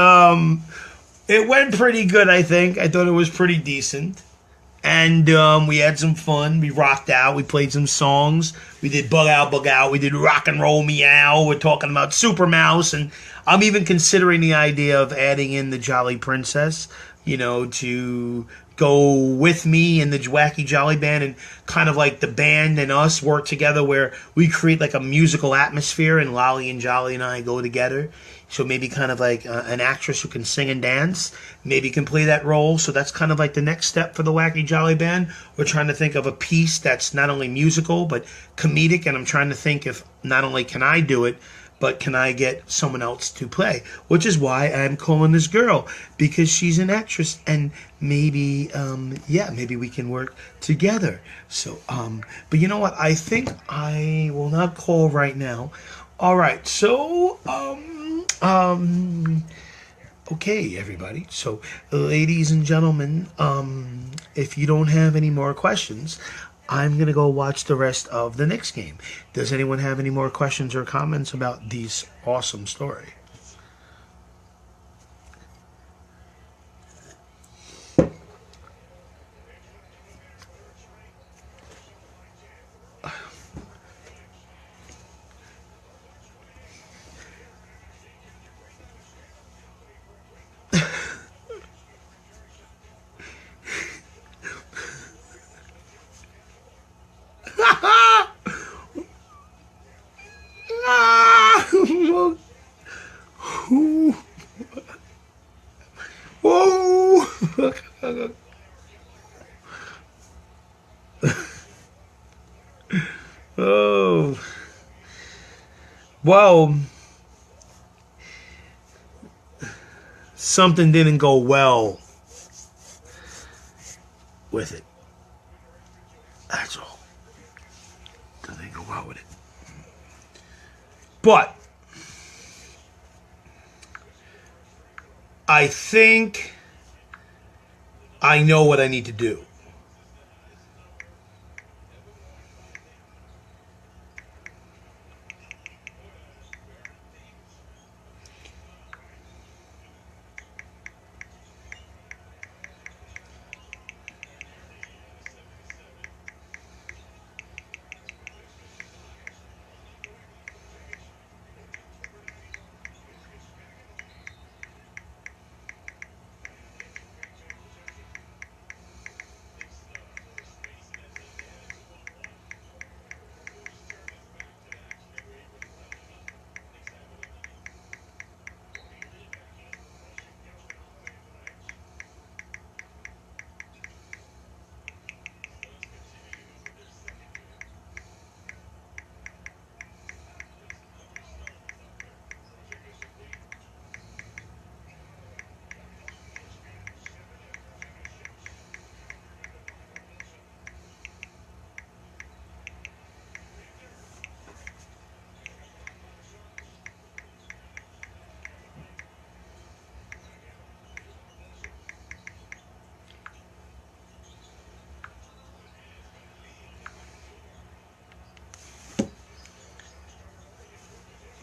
it went pretty good, I think. I thought it was pretty decent. And we had some fun. We rocked out. We played some songs. We did Bug Out, Bug Out. We did Rock and Roll Meow. We're talking about Super Mouse. And I'm even considering the idea of adding in the Jolly Princess, to go with me in the Wacky Jolly Band, and kind of like the band and us work together where we create like a musical atmosphere, and Lolly and Jolly and I go together. So maybe kind of like an actress who can sing and dance maybe can play that role. So that's kind of like the next step for the Wacky Jolly Band. We're trying to think of a piece that's not only musical but comedic, and I'm trying to think if not only can I do it, but can I get someone else to play? Which is why I'm calling this girl, because she's an actress, and maybe, maybe we can work together. So, but you know what? I think I will not call right now. All right, so, okay, everybody. So, ladies and gentlemen, if you don't have any more questions, I'm going to go watch the rest of the Knicks game. Does anyone have any more questions or comments about this awesome story? Whoa! Oh. Well, something didn't go well with it. That's all. Doesn't go well with it. But I think I know what I need to do.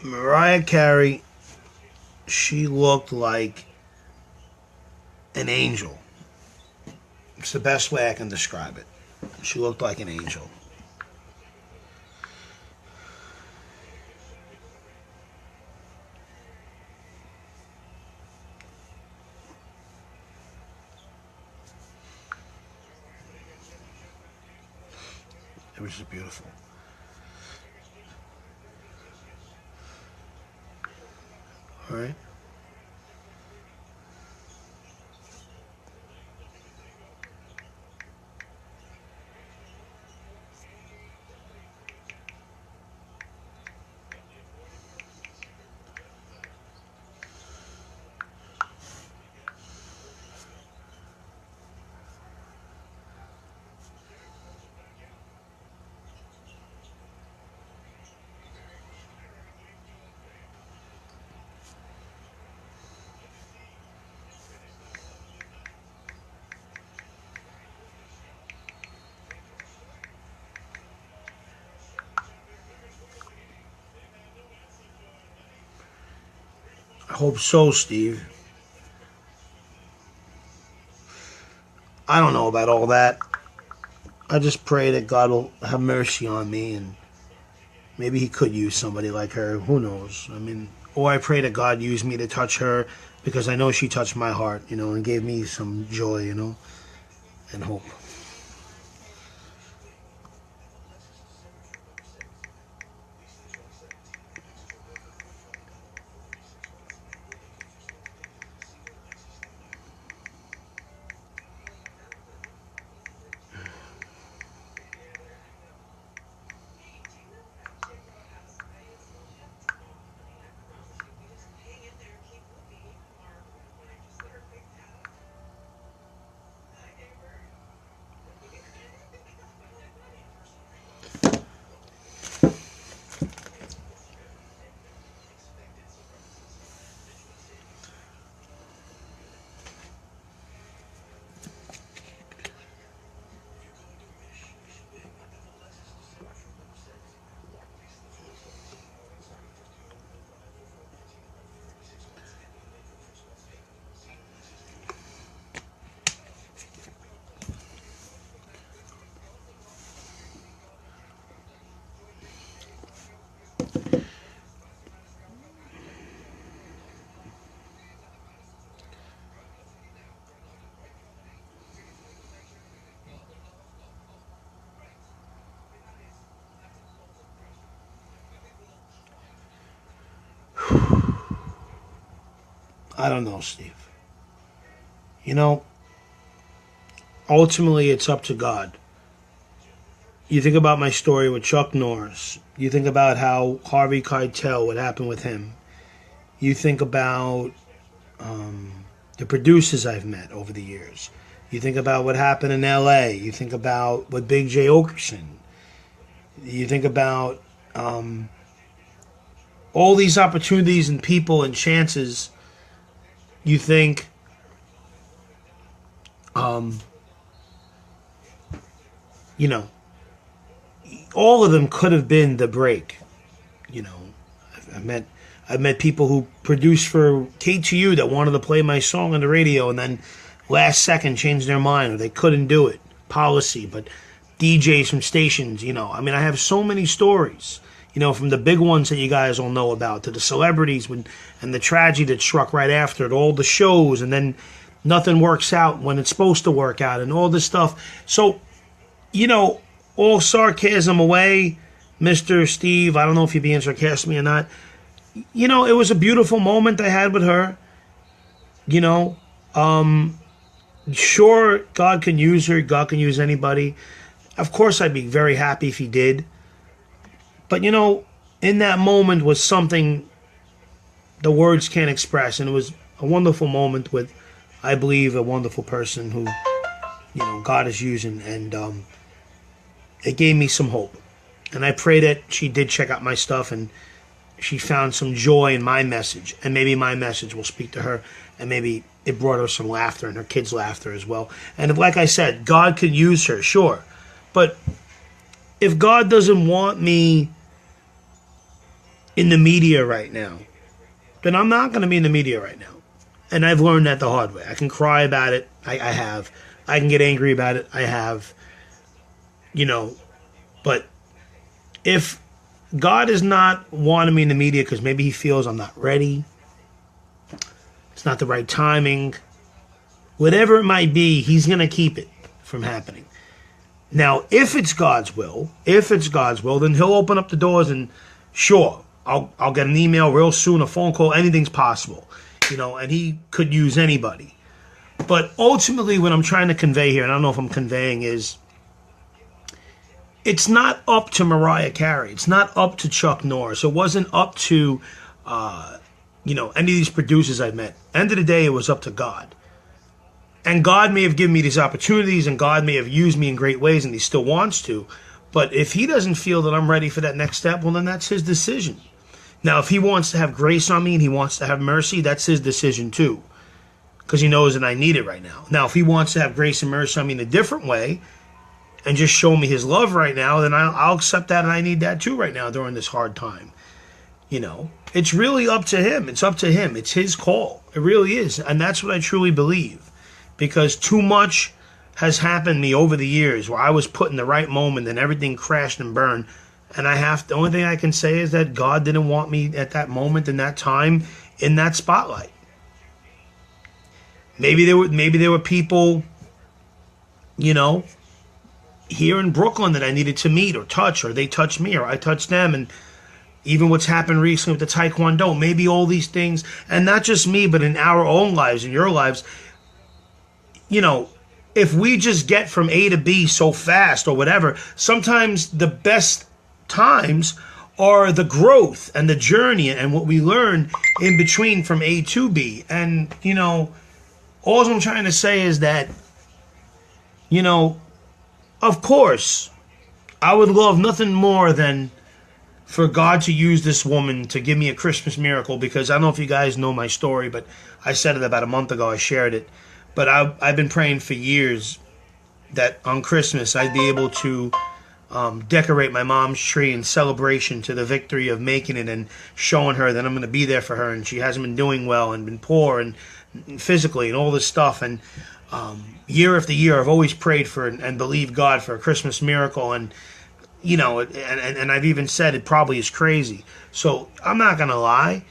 Mariah Carey, she looked like an angel. It's the best way I can describe it. She looked like an angel. It was just beautiful. All right. I hope so, Steve. I don't know about all that. I just pray that God will have mercy on me, and maybe he could use somebody like her. Who knows? I mean, or I pray that God use me to touch her, because I know she touched my heart, and gave me some joy, and hope. I don't know, Steve. Ultimately it's up to God. You think about my story with Chuck Norris. You think about how Harvey Keitel, what happened with him. You think about the producers I've met over the years. You think about what happened in L.A. You think about what Big J. Okerson. You think about all these opportunities and people and chances. You think all of them could have been the break. I've met people who produced for KTU that wanted to play my song on the radio and then last second changed their mind, or they couldn't do it. Policy, but DJs from stations, I have so many stories, from the big ones that you guys all know about to the celebrities and the tragedy that struck right after it, all the shows, and then nothing works out when it's supposed to work out and all this stuff. So, all sarcasm away, Mr. Steve, I don't know if you're being sarcastic or not. It was a beautiful moment I had with her. Sure, God can use her. God can use anybody. Of course, I'd be very happy if he did. But, in that moment was something the words can't express. And it was a wonderful moment with, I believe, a wonderful person who, God is using. And it gave me some hope. And I pray that she did check out my stuff and she found some joy in my message. And maybe my message will speak to her. And maybe it brought her some laughter and her kids' laughter as well. And like I said, God could use her, sure. But if God doesn't want me in the media right now, then I'm not going to be in the media right now. And I've learned that the hard way. I can cry about it. I have. I can get angry about it. I have. But if God is not wanting me in the media because maybe he feels I'm not ready, it's not the right timing, whatever it might be, he's going to keep it from happening. Now, if it's God's will, then he'll open up the doors and sure, I'll get an email real soon, a phone call, anything's possible, and he could use anybody. But ultimately what I'm trying to convey here, and I don't know if I'm conveying, is it's not up to Mariah Carey. It's not up to Chuck Norris. It wasn't up to, any of these producers I met. End of the day, it was up to God. And God may have given me these opportunities, and God may have used me in great ways, and he still wants to. But if he doesn't feel that I'm ready for that next step, well, then that's his decision. Now, if he wants to have grace on me and he wants to have mercy, that's his decision too, because he knows that I need it right now. Now, if he wants to have grace and mercy on me in a different way and just show me his love right now, then I'll accept that, and I need that too right now during this hard time. It's really up to him. It's up to him. It's his call. It really is. And that's what I truly believe. Because too much has happened to me over the years where I was put in the right moment and everything crashed and burned. And the only thing I can say is that God didn't want me at that moment, in that time, in that spotlight. Maybe there were people, here in Brooklyn that I needed to meet or touch, or they touched me or I touched them. And even what's happened recently with the Taekwondo, maybe all these things, and not just me, but in our own lives, in your lives, if we just get from A to B so fast or whatever, sometimes the best times are the growth and the journey and what we learn in between from A to B. And, all I'm trying to say is that, of course, I would love nothing more than for God to use this woman to give me a Christmas miracle, because I don't know if you guys know my story, but I said it about a month ago. I shared it. But I've been praying for years that on Christmas I'd be able to decorate my mom's tree in celebration to the victory of making it and showing her that I'm going to be there for her, and she hasn't been doing well and been poor and physically and all this stuff. And year after year I've always prayed for and believed God for a Christmas miracle. And and I've even said it probably is crazy. So I'm not going to lie.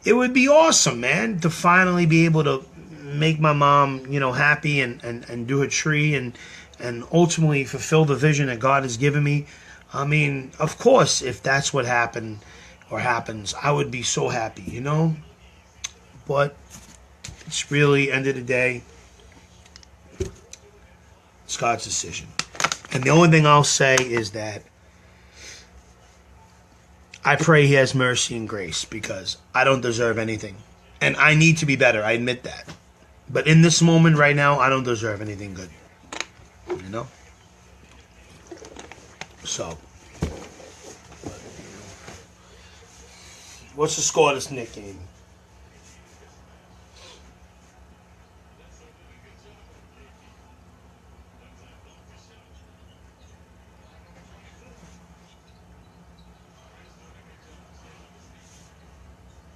It would be awesome, man, to finally be able to make my mom, happy and do her tree and ultimately fulfill the vision that God has given me. I mean, of course, if that's what happened or happens, I would be so happy, But it's really, end of the day, it's God's decision. And the only thing I'll say is that I pray he has mercy and grace, because I don't deserve anything. And I need to be better. I admit that. But in this moment right now, I don't deserve anything good. So, what's the score of this Knick game?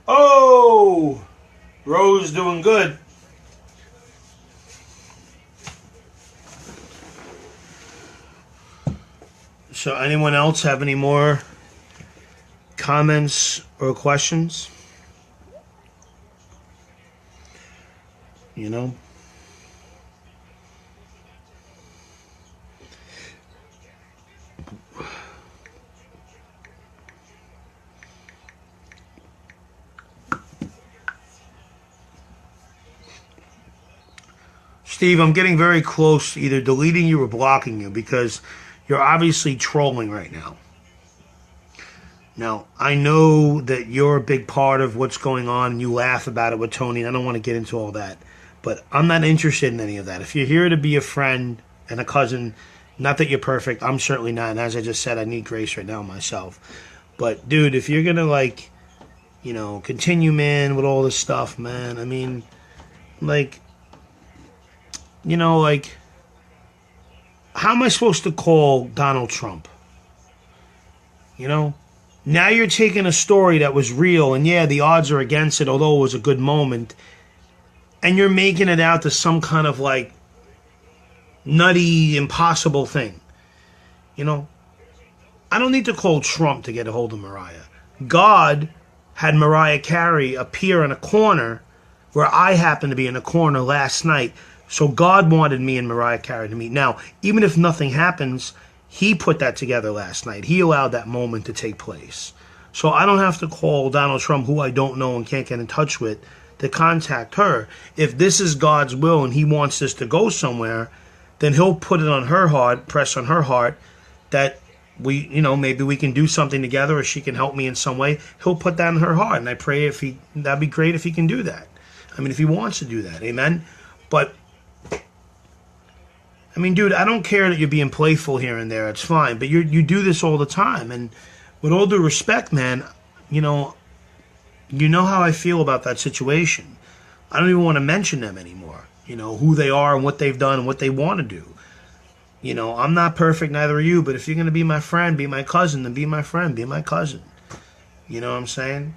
Oh! Rose doing good. So anyone else have any more comments or questions? Steve, I'm getting very close to either deleting you or blocking you, because you're obviously trolling right now. Now, I know that you're a big part of what's going on, and you laugh about it with Tony, and I don't want to get into all that. But I'm not interested in any of that. If you're here to be a friend and a cousin, not that you're perfect, I'm certainly not. And as I just said, I need grace right now myself. But, dude, if you're going to, continue, man, with all this stuff, man, I mean, how am I supposed to call Donald Trump? Now you're taking a story that was real, and yeah, the odds are against it, although it was a good moment, and you're making it out to some kind of like nutty, impossible thing. You know, I don't need to call Trump to get a hold of Mariah. God had Mariah Carey appear in a corner where I happened to be in a corner last night. So God wanted me and Mariah Carey to meet. Now, even if nothing happens, he put that together last night. He allowed that moment to take place. So I don't have to call Donald Trump, who I don't know and can't get in touch with, to contact her. If this is God's will and he wants this to go somewhere, then he'll put it on her heart, press on her heart, that we, maybe we can do something together, or she can help me in some way. He'll put that in her heart, and I pray that'd be great if he can do that. I mean, if he wants to do that, amen. But I mean, dude, I don't care that you're being playful here and there. It's fine, but you do this all the time, and with all due respect, man, you know how I feel about that situation. I don't even want to mention them anymore. Who they are and what they've done and what they want to do. I'm not perfect, neither are you, but if you're going to be my friend, be my cousin, then be my friend, be my cousin. You know what I'm saying?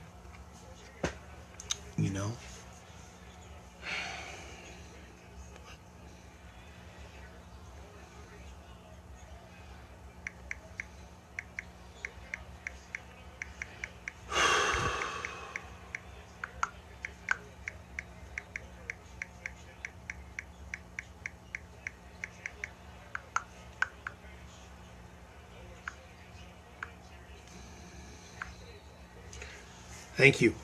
You know? Thank you.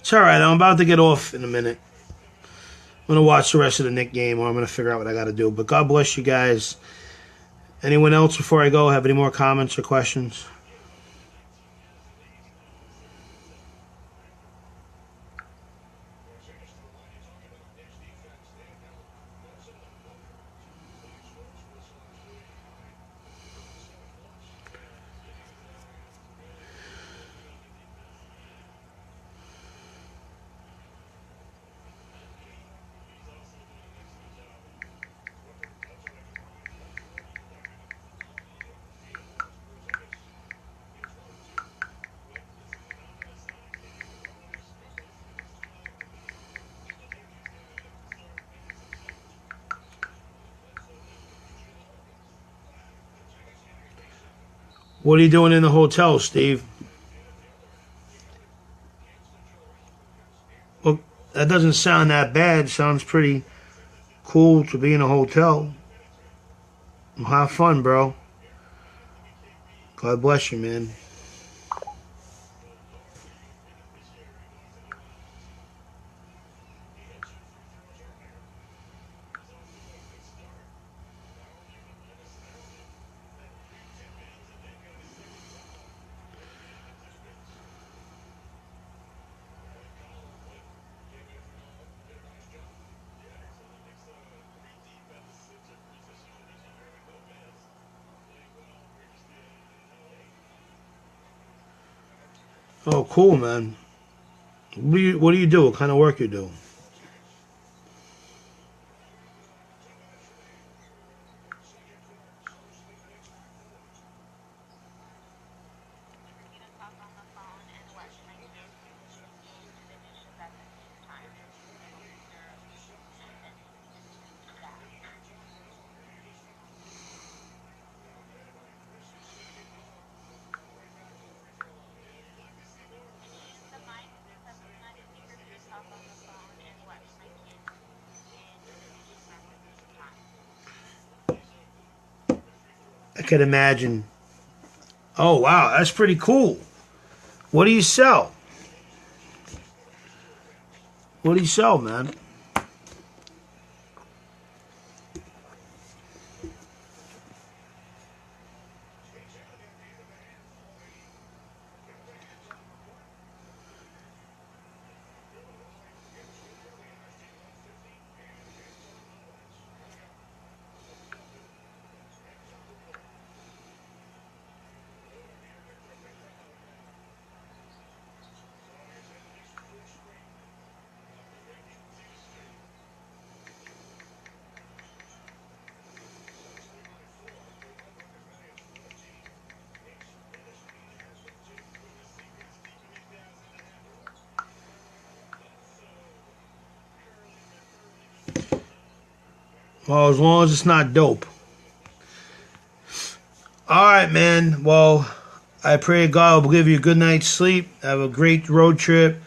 It's all right. I'm about to get off in a minute. I'm going to watch the rest of the Knick game, or I'm going to figure out what I got to do. But God bless you guys. Anyone else before I go have any more comments or questions? What are you doing in the hotel, Steve? Well, that doesn't sound that bad. Sounds pretty cool to be in a hotel. Well, have fun, bro. God bless you, man. Oh, cool, man. What do you do? What kind of work you do? I could imagine. Oh, wow, that's pretty cool. What do you sell? What do you sell, man? Well, as long as it's not dope. All right, man. Well, I pray God will give you a good night's sleep. Have a great road trip.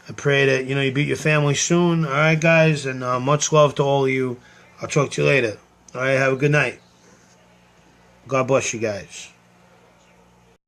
I pray that, you beat your family soon. All right, guys, and much love to all of you. I'll talk to you later. All right, have a good night. God bless you guys.